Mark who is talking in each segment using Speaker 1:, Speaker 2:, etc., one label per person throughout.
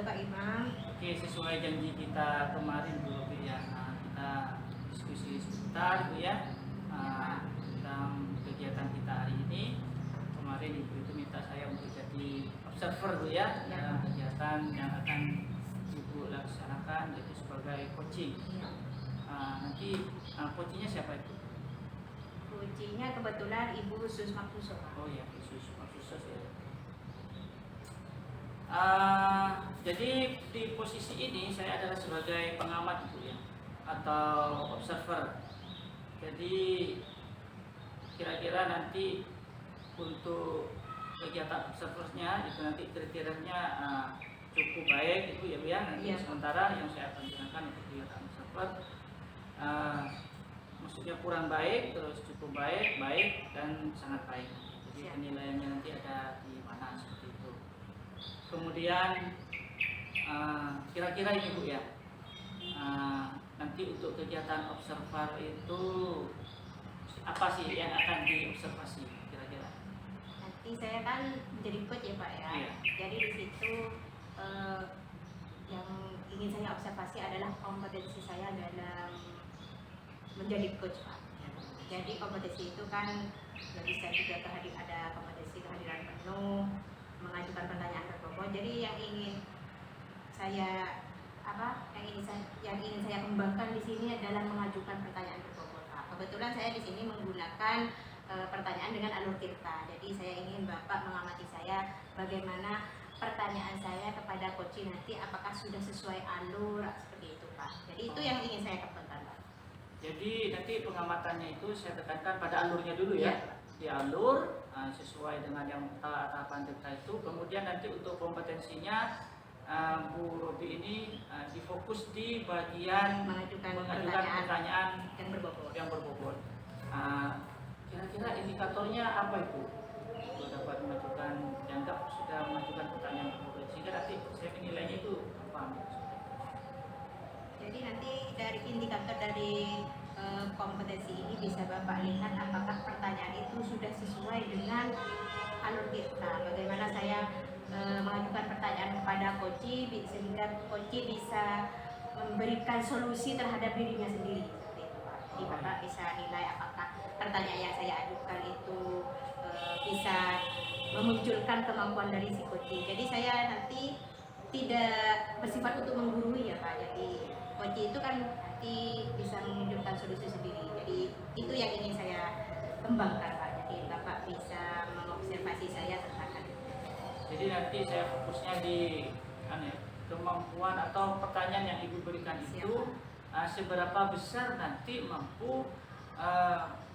Speaker 1: Pak Imam.
Speaker 2: Oke, sesuai janji kita kemarin Bu Robi ya, kita diskusi sebentar Bu ya tentang kegiatan kita hari ini. Kemarin Ibu itu minta saya untuk jadi observer Bu ya dalam kegiatan yang akan Ibu laksanakan, yaitu sebagai coaching. Nanti coachingnya siapa itu?
Speaker 1: Coachingnya kebetulan Ibu Sus Maksuso.
Speaker 2: Oh ya, Sus Maksuso ya. Jadi di posisi ini saya adalah sebagai pengamat Bu ya, atau observer. Jadi kira-kira nanti untuk kegiatan observernya itu nanti kriterianya cukup baik itu ya Bu ya. Nanti sementara yang saya akan gunakan untuk kegiatan observer maksudnya kurang baik, terus cukup baik, baik, dan sangat baik. Jadi penilaiannya nanti ada di mana seperti itu. Kemudian kira-kira ini Bu ya, nanti untuk kegiatan observer itu apa sih yang akan diobservasi kira-kira?
Speaker 1: Nanti saya kan menjadi coach ya Pak ya.
Speaker 2: Iya.
Speaker 1: Jadi di situ yang ingin saya observasi adalah kompetensi saya dalam menjadi coach Pak. Jadi kompetensi itu kan nggak bisa juga ada kompetensi kehadiran penuh, mengajukan pertanyaan berbobot. Jadi yang ingin saya kembangkan di sini adalah mengajukan pertanyaan berbobot. Kebetulan saya di sini menggunakan pertanyaan dengan alur tirta. Jadi saya ingin Bapak mengamati saya bagaimana pertanyaan saya kepada coach nanti apakah sudah sesuai alur seperti itu Pak. Jadi itu yang ingin saya kembangkan Pak.
Speaker 2: Jadi nanti pengamatannya itu saya tekankan pada alurnya dulu ya. Di alur sesuai dengan yang tahapan tirta itu. Kemudian nanti untuk kompetensinya Bu Robi ini difokus di bagian mengajukan pertanyaan yang berbobot. Kira-kira indikatornya apa itu? Untuk dapat mengajukan, dianggap sudah mengajukan pertanyaan berbobot. Sehingga nanti saya menilainya itu apa?
Speaker 1: Jadi nanti dari indikator dari kompetensi ini bisa Bapak lihat apakah pertanyaan itu sudah sesuai dengan alur tirta. Bagaimana saya mengajukan pertanyaan kepada coach sehingga coach bisa memberikan solusi terhadap dirinya sendiri seperti itu Pak. Jadi Bapak bisa nilai apakah pertanyaan yang saya ajukan itu bisa memunculkan kemampuan dari si coach. Jadi saya nanti tidak bersifat untuk menggurui ya Pak. Jadi coach itu kan nanti bisa memunculkan solusi sendiri. Jadi itu yang ingin saya kembangkan Pak. Jadi Bapak bisa mengobservasi saya tentang hal itu.
Speaker 2: Jadi nanti saya fokusnya di kemampuan atau pertanyaan yang Ibu berikan itu seberapa besar nanti mampu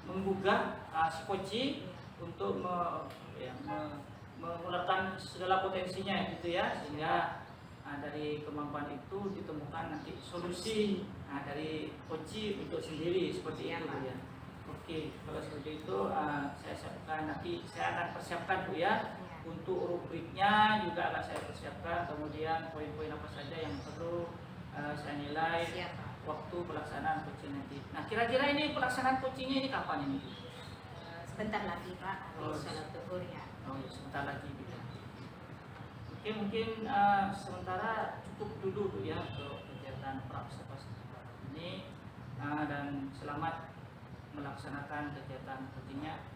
Speaker 2: menggugah si coach untuk mengeluarkan segala potensinya gitu ya, sehingga dari kemampuan itu ditemukan nanti solusi dari coach untuk sendiri seperti itu Bu ya. Oke, kalau seperti itu saya siapkan, nanti saya akan persiapkan Bu ya. Untuk rubriknya juga akan saya persiapkan, kemudian poin-poin apa saja yang perlu saya nilai. Waktu pelaksanaan coaching nanti. Nah, kira-kira ini pelaksanaan coachingnya ini kapan ini?
Speaker 1: Sebentar lagi Pak, habis sholat zuhur ya.
Speaker 2: Oh ya, sebentar lagi ya. Oke, mungkin sementara cukup dulu Bu ya untuk kegiatan praobservasi ini, dan selamat melaksanakan kegiatan coachingnya.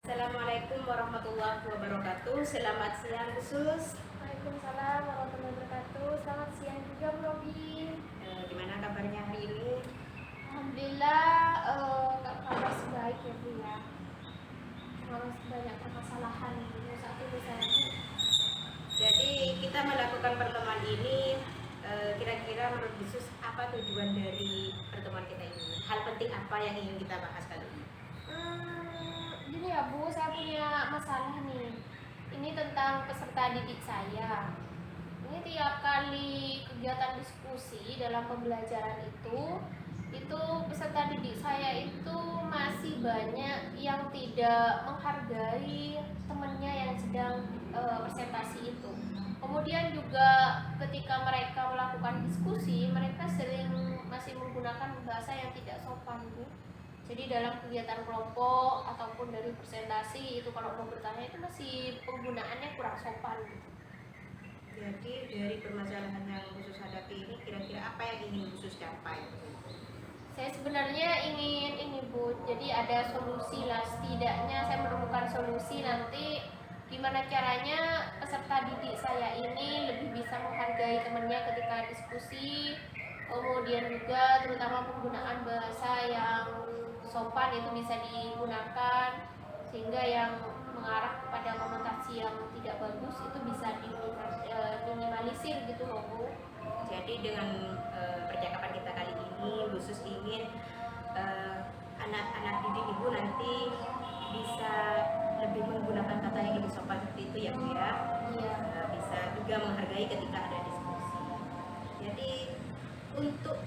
Speaker 1: Assalamualaikum warahmatullahi wabarakatuh. Selamat siang Sus.
Speaker 3: Waalaikumsalam warahmatullahi wabarakatuh. Selamat siang juga Bu Robi.
Speaker 1: Gimana kabarnya hari ini?
Speaker 3: Alhamdulillah kabar sebaik ya Bu ya. Harus banyak permasalahan saat ini saya.
Speaker 1: Jadi kita melakukan pertemuan ini kira-kira menurut Sus apa tujuan dari pertemuan kita ini? Hal penting apa yang ingin kita bahas kali ini?
Speaker 3: Gini ya Bu, saya punya masalah nih. Ini tentang peserta didik saya. Ini tiap kali kegiatan diskusi dalam pembelajaran itu peserta didik saya itu masih banyak yang tidak menghargai temannya yang sedang presentasi itu. Kemudian juga ketika mereka melakukan diskusi, mereka sering masih menggunakan bahasa yang tidak sopan Bu. Jadi dalam kegiatan kelompok ataupun dari presentasi itu kalau mau bertanya itu masih penggunaannya kurang sopan gitu.
Speaker 1: Jadi dari permasalahan yang khusus hadapi ini kira-kira apa yang ingin khusus capai?
Speaker 3: Saya sebenarnya ingin ini Bu, jadi ada solusi lah, setidaknya saya menemukan solusi nanti gimana caranya peserta didik saya ini lebih bisa menghargai temannya ketika diskusi, kemudian juga terutama penggunaan bahasa yang sopan itu bisa digunakan, sehingga yang mengarah kepada konotasi yang tidak bagus itu bisa diminimalisir gitu loh Bu.
Speaker 1: Jadi dengan percakapan kita kali ini khusus ingin anak-anak didik ibu nanti bisa lebih menggunakan kata yang lebih sopan seperti itu ya Bu ya.
Speaker 3: Iya.
Speaker 1: Bisa juga menghargai ketika ada diskusi. Jadi untuk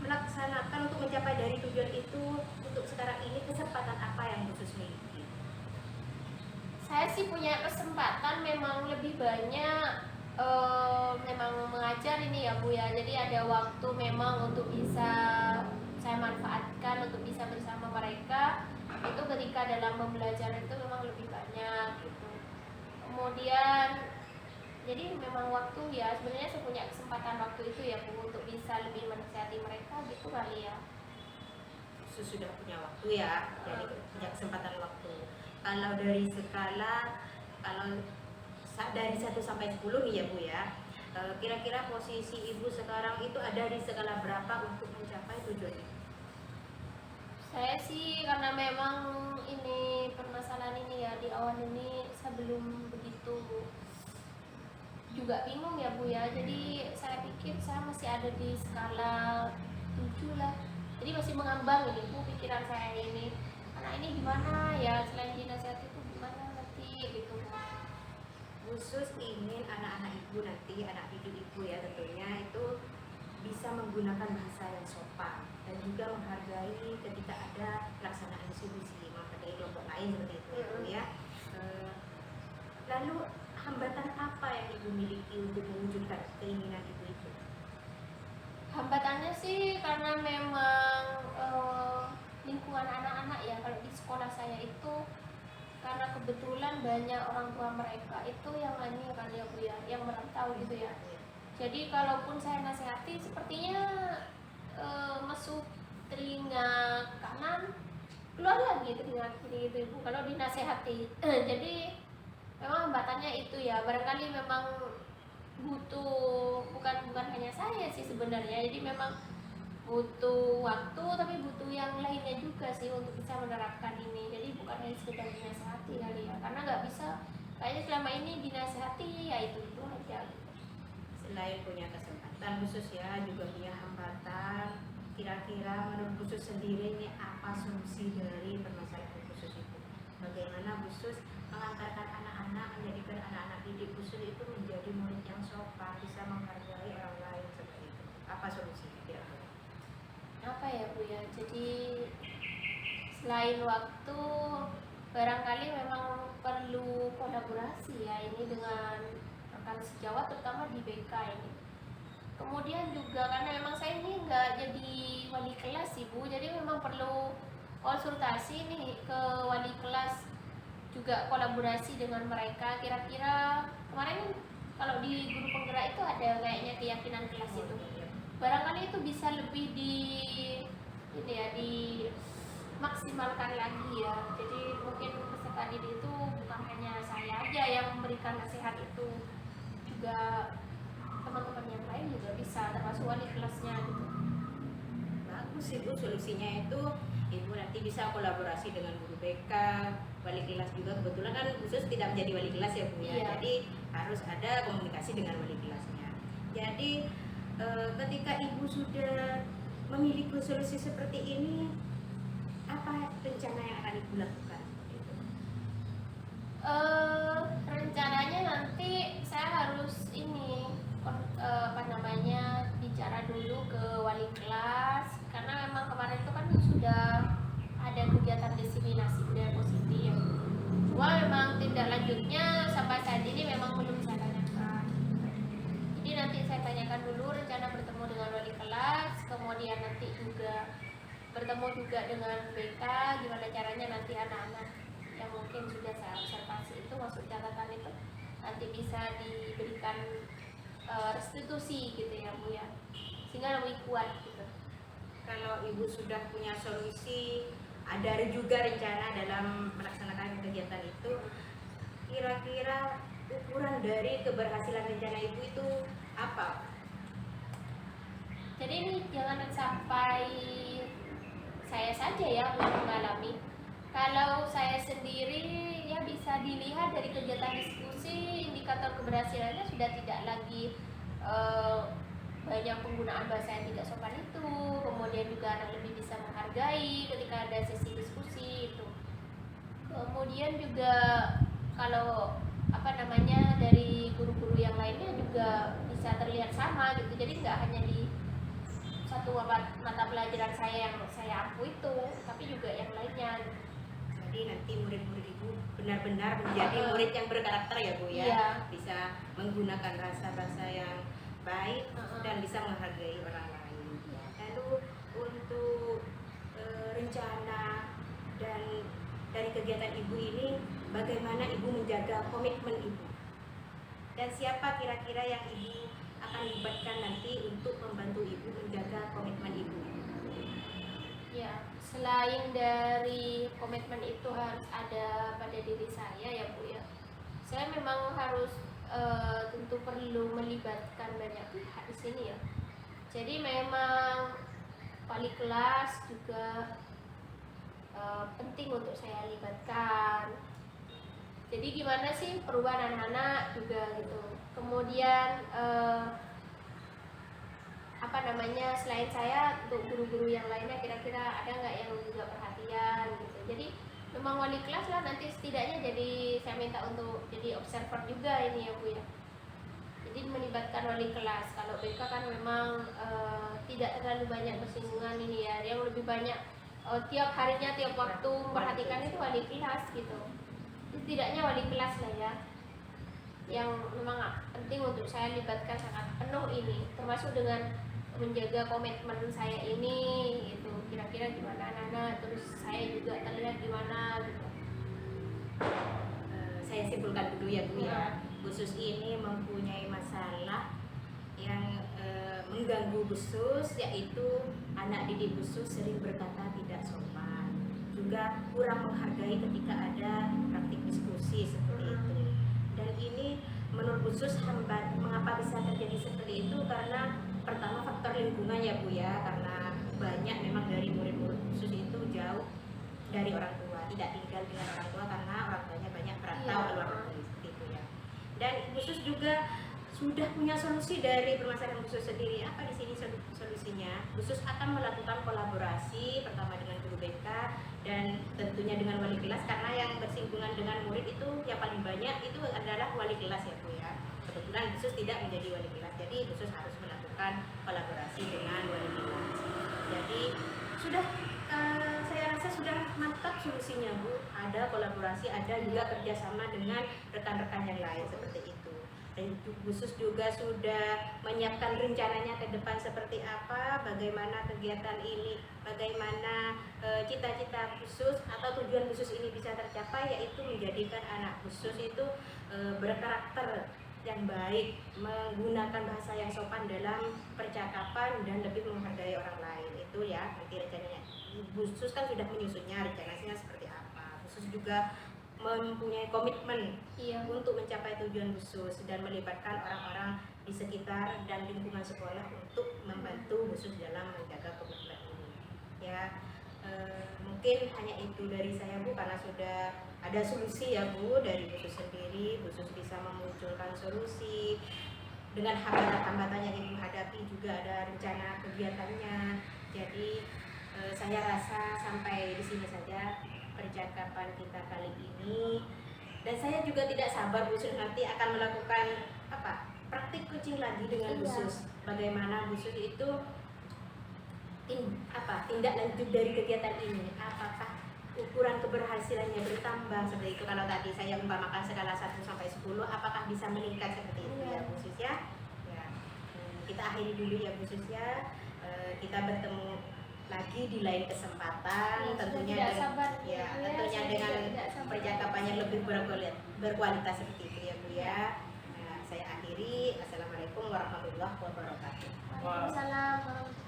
Speaker 1: melaksanakan untuk mencapai dari tujuan itu untuk sekarang ini kesempatan apa yang khusus miliki?
Speaker 3: Saya sih punya kesempatan memang lebih banyak memang mengajar ini ya Bu ya, jadi ada waktu memang untuk bisa saya manfaatkan untuk bisa bersama mereka itu ketika dalam pembelajaran itu memang lebih banyak gitu. Kemudian jadi memang waktu ya, sebenarnya saya punya kesempatan waktu itu ya Bu untuk bisa lebih menasihati mereka gitu kali ya.
Speaker 1: Sudah punya waktu ya, jadi punya kesempatan waktu. Kalau dari skala, kalau dari 1 sampai 10 nih ya Bu ya, kira-kira posisi Ibu sekarang itu ada di skala berapa untuk mencapai tujuan itu?
Speaker 3: Saya sih karena memang ini permasalahan ini ya di awal ini saya belum begitu juga bingung ya Bu ya, jadi saya pikir saya masih ada di skala 7 lah, jadi masih mengambang ini Bu pikiran saya ini, karena ini gimana ya selain dinasihati itu gimana nanti gitu.
Speaker 1: Khusus ingin anak-anak Ibu nanti, anak didik Ibu ya tentunya itu bisa menggunakan bahasa yang sopan dan juga menghargai ketika ada pelaksanaan diskusi, menghargai kelompok lain seperti itu ya Bu ya. Lalu hambatan apa yang Ibu miliki untuk mewujudkan keinginan Ibu itu?
Speaker 3: Hambatannya sih karena memang lingkungan anak-anak ya, kalau di sekolah saya itu karena kebetulan banyak orang tua mereka itu yang ini kan ya Bu ya, yang merantau gitu ya. Jadi kalaupun saya nasihati sepertinya masuk telinga kanan keluar lagi telinga kiri gitu Ibu kalau dinasihati. Jadi memang hambatannya itu ya, barangkali memang butuh bukan hanya saya sih sebenarnya, jadi memang butuh waktu tapi butuh yang lainnya juga sih untuk bisa menerapkan ini, jadi bukan hanya sekedar dinasihati kali ya, karena nggak bisa kayaknya selama ini dinasihati ya itu aja gitu.
Speaker 1: Selain punya kesempatan khusus ya, juga punya hambatan. Kira-kira menurut khusus sendiri ini apa solusi dari permasalahan khusus itu? Bagaimana khusus mengantarkan anak-anak, menjadikan anak-anak didik khusus itu menjadi murid yang sopan, bisa menghargai orang lain seperti itu? Apa solusinya kira-kira?
Speaker 3: Apa ya Bu ya, jadi selain waktu barangkali memang perlu kolaborasi ya ini dengan rekan sejawat terutama di BK ini. Kemudian juga karena memang saya ini nggak jadi wali kelas sih Bu, jadi memang perlu konsultasi nih ke wali kelas, juga kolaborasi dengan mereka. Kira-kira kemarin kalau di guru penggerak itu ada kayaknya keyakinan kelas itu, barangkali itu bisa lebih di ini ya di maksimalkan lagi ya. Jadi mungkin peserta didik itu bukan hanya saya aja yang memberikan nasihat itu, juga teman-teman yang lain juga bisa, termasuk wali kelasnya gitu.
Speaker 1: Bagus Ibu, solusinya itu Ibu nanti bisa kolaborasi dengan guru BK, wali kelas juga. Kebetulan kan khusus tidak menjadi wali kelas ya Bu ya.
Speaker 3: Iya.
Speaker 1: Jadi harus ada komunikasi dengan wali kelasnya. Jadi ketika Ibu sudah memiliki solusi seperti ini, apa rencana yang akan Ibu lakukan?
Speaker 3: Rencananya nanti saya harus ini bicara dulu ke wali kelas, karena memang kemarin itu kan sudah ada kegiatan diseminasi budaya positif. Cuma memang tindak lanjutnya sampai saat ini memang belum saya tanyakan. Jadi nanti saya tanyakan dulu rencana bertemu dengan wali kelas, kemudian nanti juga bertemu juga dengan BK, gimana caranya nanti anak-anak yang mungkin sudah saya observasi itu masuk catatan itu nanti bisa diberikan restitusi gitu ya Bu ya, sehingga lebih kuat gitu.
Speaker 1: Kalau Ibu sudah punya solusi, ada juga rencana dalam melaksanakan kegiatan itu, kira-kira ukuran dari keberhasilan rencana Ibu itu apa?
Speaker 3: Jadi ini jangan sampai saya saja ya belum mengalami. Kalau saya sendiri ya bisa dilihat dari kegiatan diskusi, indikator keberhasilannya sudah tidak lagi banyak penggunaan bahasa yang tidak sopan itu, kemudian juga anak lebih bisa menghargai ketika ada sesi diskusi itu. Kemudian juga kalau dari guru-guru yang lainnya juga bisa terlihat sama gitu, jadi nggak hanya di satu mata pelajaran saya yang saya ampu itu, tapi juga yang lainnya.
Speaker 1: Jadi nanti murid-murid Ibu benar-benar menjadi murid yang berkarakter ya Bu ya,
Speaker 3: Iya.
Speaker 1: bisa menggunakan bahasa yang baik dan bisa menghargai orang lain. Lalu untuk rencana dan dari kegiatan Ibu ini, bagaimana Ibu menjaga komitmen Ibu? Dan siapa kira-kira yang Ibu akan libatkan nanti untuk membantu Ibu menjaga komitmen Ibu?
Speaker 3: Ya, selain dari komitmen itu harus ada pada diri saya ya Bu ya. Saya memang harus tentu perlu melibatkan banyak pihak di sini ya. Jadi memang wali kelas juga penting untuk saya libatkan. Jadi gimana sih perubahan anak-anak juga gitu. Kemudian selain saya untuk guru-guru yang lainnya kira-kira ada nggak yang juga perhatian gitu. Jadi memang wali kelas lah nanti setidaknya jadi saya minta untuk jadi observer juga ini ya Bu ya. Jadi melibatkan wali kelas. Kalau BK kan memang tidak terlalu banyak bersinggungan ini ya. Yang lebih banyak tiap harinya tiap waktu memperhatikan itu wali kelas gitu. Setidaknya wali kelas lah ya, yang memang penting untuk saya libatkan sangat penuh ini, termasuk dengan menjaga komitmen saya ini gitu. Kira-kira gimana anak-anak, terus saya juga terlihat gimana gitu.
Speaker 1: Saya simpulkan dulu ya Bu ya, khusus ini mempunyai masalah yang mengganggu khusus, yaitu anak didik khusus sering berkata tidak sopan, juga kurang menghargai ketika ada praktik diskusi seperti itu. Dan ini menurut khusus mengapa bisa terjadi seperti itu, karena pertama faktor lingkungan ya Bu ya, karena banyak memang dari murid-murid khusus itu jauh dari orang tua, tidak tinggal dengan orang tua karena orang tuanya banyak merantau ke luar negeri seperti itu ya. Dan khusus juga sudah punya solusi dari permasalahan khusus sendiri. Apa di sini solusinya? Khusus akan melakukan kolaborasi pertama dengan guru BK dan tentunya dengan wali kelas, karena yang bersinggungan dengan murid itu yang paling banyak itu adalah wali kelas ya Bu ya. Kebetulan khusus tidak menjadi wali kelas, jadi khusus harus melakukan kolaborasi dengan wali kelas. Jadi sudah saya rasa sudah mantap solusinya Bu. Ada kolaborasi, ada juga kerjasama dengan rekan-rekan yang lain seperti itu. Dan khusus juga sudah menyiapkan rencananya ke depan seperti apa, bagaimana kegiatan ini, bagaimana cita-cita khusus atau tujuan khusus ini bisa tercapai, yaitu menjadikan anak khusus itu berkarakter yang baik, menggunakan bahasa yang sopan dalam percakapan dan lebih menghargai orang lain. Itu ya nanti rencananya. Khusus kan sudah menyusunnya rencananya seperti apa. Khusus juga mempunyai komitmen untuk mencapai tujuan khusus dan melibatkan orang-orang di sekitar dan lingkungan sekolah untuk membantu khusus dalam menjaga komitmen ini. Ya, mungkin hanya itu dari saya Bu, karena sudah ada solusi ya Bu dari khusus sendiri. Khusus bisa memunculkan solusi dengan hambatan-hambatan yang Ibu hadapi, juga ada rencana kegiatannya. Jadi saya rasa sampai di sini saja percakapan kita kali ini, dan saya juga tidak sabar khusus nanti akan melakukan praktik coaching lagi dengan khusus. Bagaimana khusus itu tindak lanjut dari kegiatan ini, apakah ukuran keberhasilannya bertambah seperti itu. Kalau tadi saya umpamakan skala 1 sampai 10, apakah bisa meningkat seperti itu ya khusus ya. Kita akhiri dulu ya khusus ya. Kita bertemu lagi di lain kesempatan, tentunya
Speaker 3: tidak
Speaker 1: dengan,
Speaker 3: sabar
Speaker 1: ya,
Speaker 3: Bu,
Speaker 1: tentunya
Speaker 3: saya
Speaker 1: dengan
Speaker 3: tidak sabar.
Speaker 1: percakapannya lebih berkualitas seperti itu ya Bu ya. Nah, saya akhiri. Assalamualaikum warahmatullahi wabarakatuh.
Speaker 3: Waalaikumsalam warahmatullahi.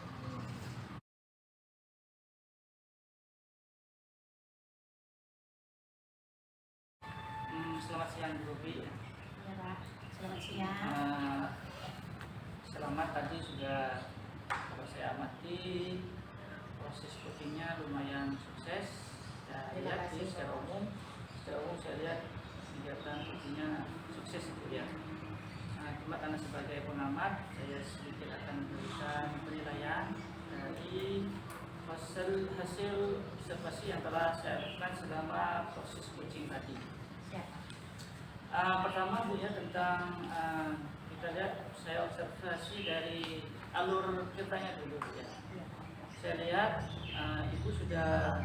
Speaker 2: Selamat siang Bu Robi.
Speaker 1: Ya Pak, selamat siang.
Speaker 2: Selamat tadi sudah, kalau saya amati proses coachingnya lumayan sukses. Saya
Speaker 1: Terima
Speaker 2: lihat
Speaker 1: kasih,
Speaker 2: secara umum saya lihat kegiatan coachingnya sukses gitu ya. Cuma karena sebagai pengamat saya sedikit akan memberikan penilaian dari hasil observasi yang telah saya lakukan selama proses coaching tadi. Pertama Bu ya, tentang kita lihat, saya observasi dari alur ceritanya dulu Bu ya. Saya lihat Ibu sudah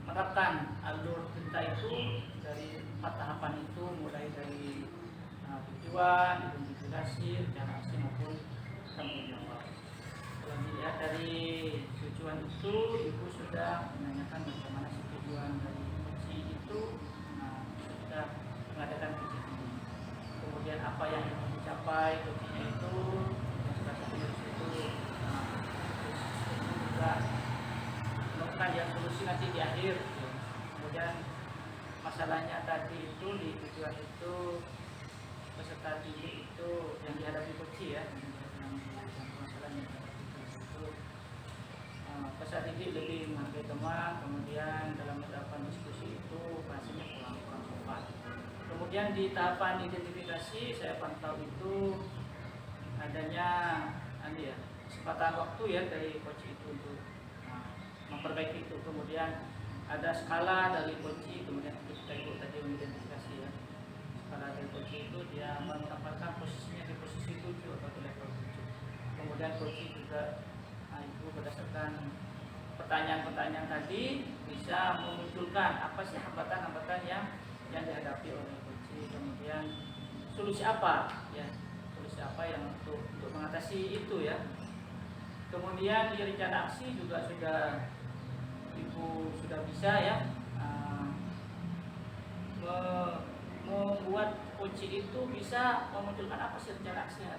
Speaker 2: menerapkan alur cerita itu dari 4 tahapan itu, mulai dari tujuan, identifikasi, rencana aksi maupun tanggung jawab. Kalau dilihat dari tujuan itu, Ibu sudah menanyakan bagaimana sih tujuan dari coaching itu, sudah mengadakan coaching ini. Kemudian apa yang ingin dicapai coachingnya itu, yang salah satunya di situ juga menemukan yang solusi nanti di akhir. Kemudian masalahnya tadi itu di tujuan itu, peserta didik itu yang dihadapi coaching ya, yang masalahnya itu peserta didik lebih menghargai teman. Kemudian dalam tahapan diskusi itu bahasanya kurang sopan. Kemudian di tahapan identifikasi saya pantau itu adanya kesempatan waktu ya dari coach itu untuk memperbaiki itu. Kemudian ada skala dari coach, kemudian kita ikut tadi mengidentifikasi ya. Skala dari coach itu dia menempatkan posisinya di posisi 7 atau di level 7. Kemudian coach juga itu berdasarkan pertanyaan-pertanyaan tadi bisa memunculkan apa sih hambatan-hambatan yang dihadapi oleh coach. Kemudian solusi apa ya, solusi apa yang untuk mengatasi itu ya. Kemudian di rencana aksi juga Ibu sudah bisa ya membuat coaching itu bisa memunculkan apa sih rencana aksi yang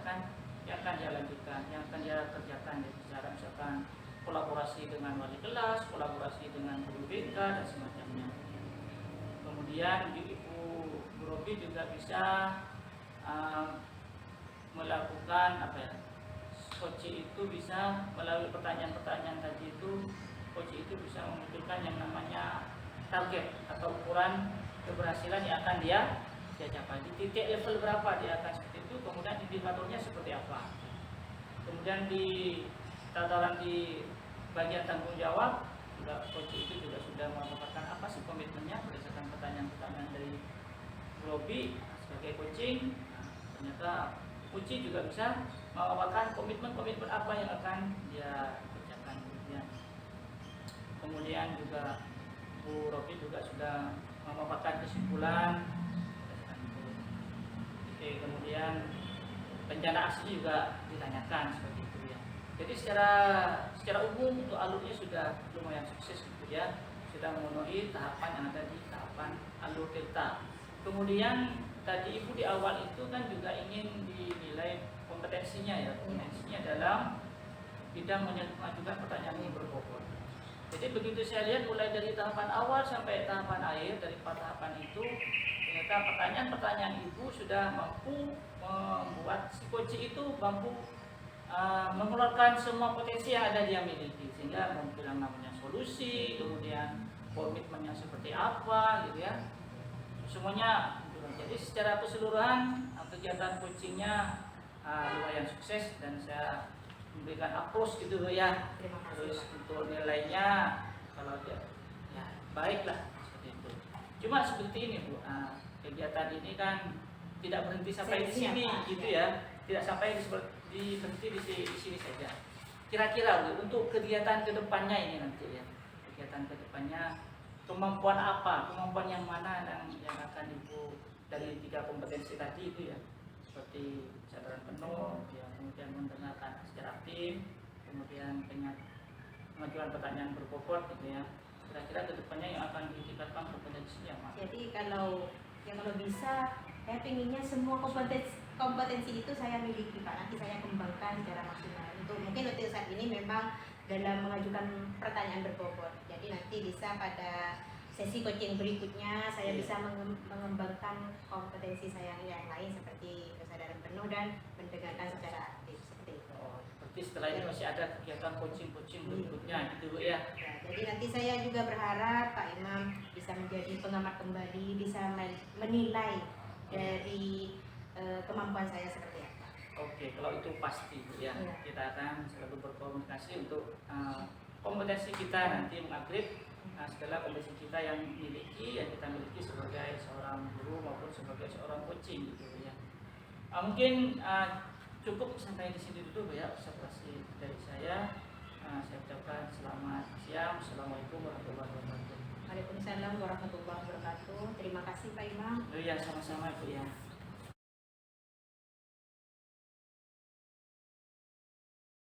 Speaker 2: akan dia lanjutkan, yang akan dia kerjakan ya, bicara misalkan kolaborasi dengan wali kelas, kolaborasi dengan guru BK dan semacamnya. Kemudian Ibu Robi juga bisa melakukan coaching itu bisa melalui pertanyaan-pertanyaan tadi itu, coaching itu bisa memunculkan yang namanya target atau ukuran keberhasilan yang akan dia capai. Di titik level berapa dia akan seperti itu, kemudian indikatornya seperti apa. Kemudian di tataran di bagian tanggung jawab juga coaching itu juga sudah memaparkan apa sih komitmennya berdasarkan pertanyaan-pertanyaan dari Robi sebagai coaching. Ternyata coaching juga bisa memaparkan komitmen-komitmen apa yang akan dia kerjakan. Kemudian juga Bu Robi juga sudah memaparkan kesimpulan. Kemudian rencana aksi juga ditanyakan seperti itu ya. Jadi secara umum untuk alurnya sudah lumayan sukses gitu ya, sudah memenuhi tahapan yang ada di tahapan alur delta. Kemudian tadi Ibu di awal itu kan juga ingin dinilai kompetensinya ya, kompetensinya dalam bidang mengajukan pertanyaan yang berbobot. Jadi begitu saya lihat mulai dari tahapan awal sampai tahapan akhir dari 4 tahapan itu, ternyata pertanyaan-pertanyaan Ibu sudah mampu membuat si coaching itu mampu mengeluarkan semua potensi yang ada dia miliki, sehingga membilang namanya solusi, kemudian komitmennya seperti apa gitu ya, semuanya. Jadi secara keseluruhan kegiatan coachingnya lumayan sukses dan saya memberikan applause gitu ya.
Speaker 1: Terima kasih.
Speaker 2: Terus untuk nilainya kalau dia ya baiklah seperti itu. Cuma seperti ini Bu, kegiatan ini kan tidak berhenti sampai di sini gitu ya, tidak sampai berhenti di sini saja. Kira-kira Bu, untuk kegiatan kedepannya ini nanti ya, kegiatan kedepannya kemampuan apa, kemampuan yang mana yang akan Ibu dari 3 kompetensi tadi itu ya, seperti kesadaran penuh, ya, kemudian mendengarkan secara aktif, kemudian mengajukan pertanyaan berbobot gitu ya. Kira-kira kedepannya yang akan ditingkatkan kompetensinya, Mas.
Speaker 1: Jadi kalau bisa saya pinginnya semua kompetensi itu saya miliki Pak, nanti saya kembangkan secara maksimal. Mungkin untuk saat ini memang dalam mengajukan pertanyaan berbobot. Jadi nanti bisa pada sesi coaching berikutnya saya bisa mengembangkan kompetensi saya yang lain seperti kesadaran penuh dan mendengarkan secara aktif seperti itu.
Speaker 2: Oh, seperti setelah ini masih ada kegiatan coaching berikutnya gitu Bu ya.
Speaker 1: Ya, jadi nanti saya juga berharap Pak Imam bisa menjadi pengamat kembali, bisa menilai dari kemampuan saya seperti apa.
Speaker 2: Oke, kalau itu pasti Bu ya.
Speaker 1: Ya.
Speaker 2: Kita akan selalu berkomunikasi untuk kompetensi kita nanti mengupgrade segala kompetensi kita yang kita miliki sebagai seorang guru maupun sebagai seorang coaching gitu ya. Mungkin cukup sampai di sini dulu Bu ya observasi dari saya. Saya ucapkan selamat siang. Assalamualaikum warahmatullahi wabarakatuh.
Speaker 1: Waalaikumsalam warahmatullahi wabarakatuh. Terima kasih Pak Imam.
Speaker 2: Oh iya, sama-sama Bu ya.